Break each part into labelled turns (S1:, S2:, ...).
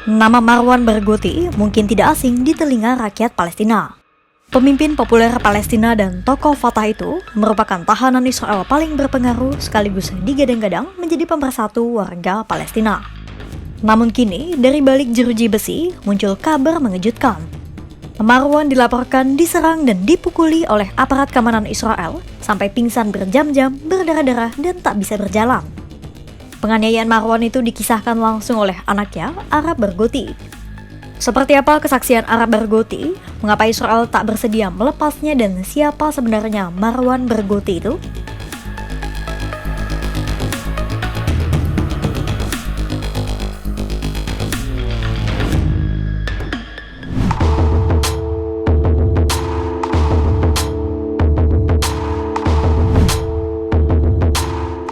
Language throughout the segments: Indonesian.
S1: Nama Marwan Barghouti mungkin tidak asing di telinga rakyat Palestina. Pemimpin populer Palestina dan tokoh Fatah itu merupakan tahanan Israel paling berpengaruh sekaligus digadang-gadang menjadi pemersatu warga Palestina. Namun kini, dari balik jeruji besi muncul kabar mengejutkan. Marwan dilaporkan diserang dan dipukuli oleh aparat keamanan Israel sampai pingsan berjam-jam, berdarah-darah dan tak bisa berjalan. Penganiayaan Marwan itu dikisahkan langsung oleh anaknya, Arab Barghouti. Seperti apa kesaksian Arab Barghouti? Mengapa Israel tak bersedia melepasnya dan siapa sebenarnya Marwan Barghouti itu?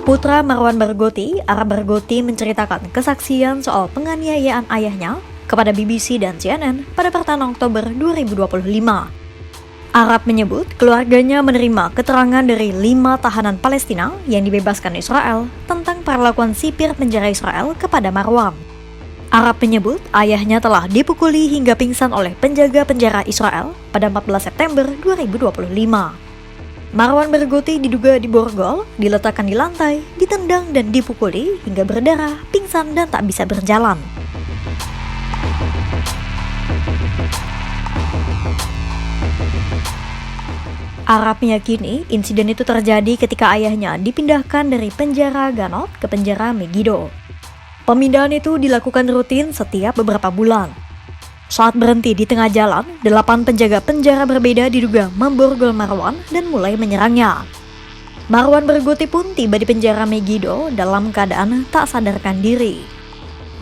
S1: Putra Marwan Barghouti, Arab Barghouti menceritakan kesaksian soal penganiayaan ayahnya kepada BBC dan CNN pada pertengahan Oktober 2025. Arab menyebut keluarganya menerima keterangan dari 5 tahanan Palestina yang dibebaskan Israel tentang perlakuan sipir penjara Israel kepada Marwan. Arab menyebut ayahnya telah dipukuli hingga pingsan oleh penjaga penjara Israel pada 14 September 2025. Marwan Barghouti diduga diborgol, diletakkan di lantai, ditendang dan dipukuli hingga berdarah, pingsan dan tak bisa berjalan. Arab meyakini insiden itu terjadi ketika ayahnya dipindahkan dari penjara Ganot ke penjara Megiddo. Pemindahan itu dilakukan rutin setiap beberapa bulan. Saat berhenti di tengah jalan, 8 penjaga penjara berbeda diduga memborgol Marwan dan mulai menyerangnya. Marwan Barghouti pun tiba di penjara Megiddo dalam keadaan tak sadarkan diri.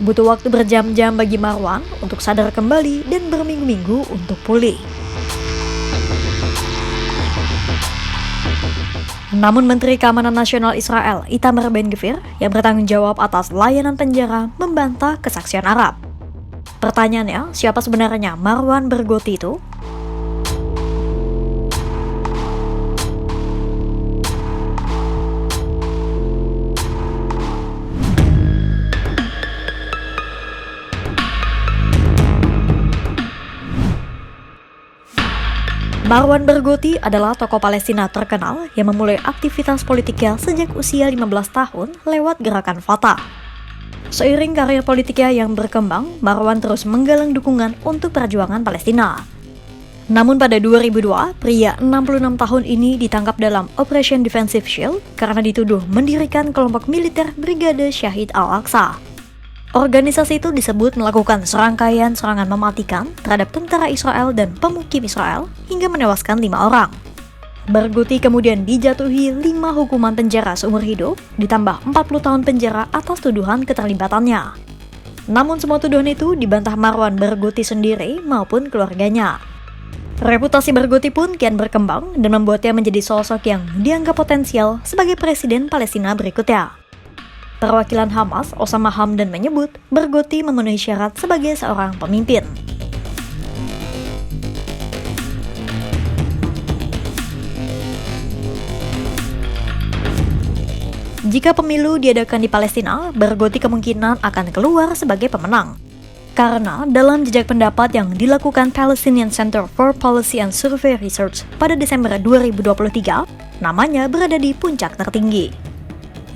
S1: Butuh waktu berjam-jam bagi Marwan untuk sadar kembali dan berminggu-minggu untuk pulih. Namun Menteri Keamanan Nasional Israel, Itamar Ben-Gvir, yang bertanggung jawab atas layanan penjara, membantah kesaksian Arab. Pertanyaannya, siapa sebenarnya Marwan Barghouti itu? Marwan Barghouti adalah tokoh Palestina terkenal yang memulai aktivitas politiknya sejak usia 15 tahun lewat gerakan Fatah. Seiring karir politiknya yang berkembang, Marwan terus menggalang dukungan untuk perjuangan Palestina. Namun pada 2002, pria 66 tahun ini ditangkap dalam Operation Defensive Shield karena dituduh mendirikan kelompok militer Brigade Syahid Al-Aqsa. Organisasi itu disebut melakukan serangkaian serangan mematikan terhadap tentara Israel dan pemukim Israel hingga menewaskan 5 orang. Barghouti kemudian dijatuhi 5 hukuman penjara seumur hidup, ditambah 40 tahun penjara atas tuduhan keterlibatannya. Namun semua tuduhan itu dibantah Marwan Barghouti sendiri maupun keluarganya. Reputasi Barghouti pun kian berkembang dan membuatnya menjadi sosok yang dianggap potensial sebagai presiden Palestina berikutnya. Perwakilan Hamas, Osama Hamdan menyebut Barghouti memenuhi syarat sebagai seorang pemimpin. Jika pemilu diadakan di Palestina, Barghouti kemungkinan akan keluar sebagai pemenang. Karena dalam jejak pendapat yang dilakukan Palestinian Center for Policy and Survey Research pada Desember 2023, namanya berada di puncak tertinggi.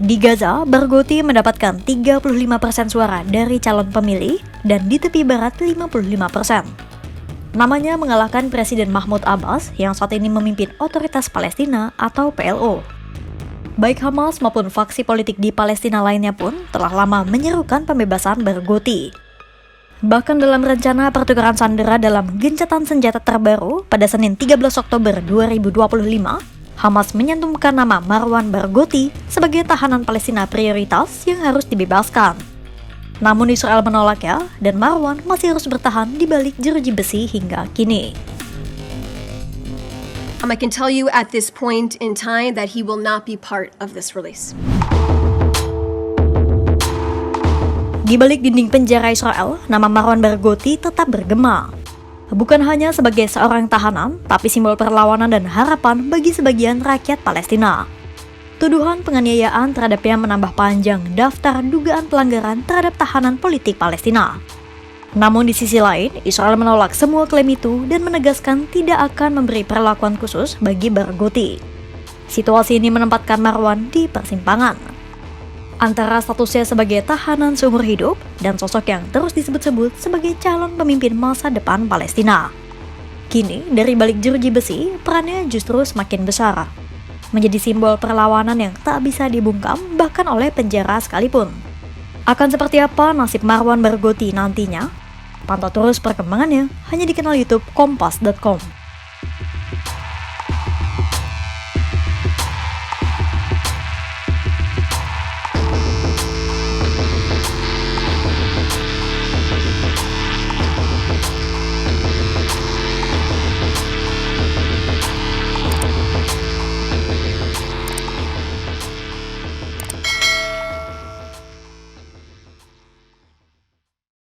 S1: Di Gaza, Barghouti mendapatkan 35% suara dari calon pemilih dan di tepi barat 55%. Namanya mengalahkan Presiden Mahmud Abbas yang saat ini memimpin Otoritas Palestina atau PLO. Baik Hamas maupun faksi politik di Palestina lainnya pun telah lama menyerukan pembebasan Barghouti. Bahkan dalam rencana pertukaran sandera dalam gencatan senjata terbaru pada Senin 13 Oktober 2025, Hamas menyantumkan nama Marwan Barghouti sebagai tahanan Palestina prioritas yang harus dibebaskan. Namun Israel menolaknya dan Marwan masih harus bertahan di balik jeruji besi hingga kini.
S2: I can tell you at this point in time that he will not be part of this release.
S1: Di balik dinding penjara Israel, nama Marwan Barghouti tetap bergema. Bukan hanya sebagai seorang tahanan, tapi simbol perlawanan dan harapan bagi sebagian rakyat Palestina. Tuduhan penganiayaan terhadapnya menambah panjang daftar dugaan pelanggaran terhadap tahanan politik Palestina. Namun di sisi lain, Israel menolak semua klaim itu dan menegaskan tidak akan memberi perlakuan khusus bagi Barghouti. Situasi ini menempatkan Marwan di persimpangan antara statusnya sebagai tahanan seumur hidup dan sosok yang terus disebut-sebut sebagai calon pemimpin masa depan Palestina. Kini, dari balik jeruji besi, perannya justru semakin besar. Menjadi simbol perlawanan yang tak bisa dibungkam bahkan oleh penjara sekalipun. Akan seperti apa nasib Marwan Barghouti nantinya? Pantau terus perkembangannya hanya di kanal YouTube Kompas.com.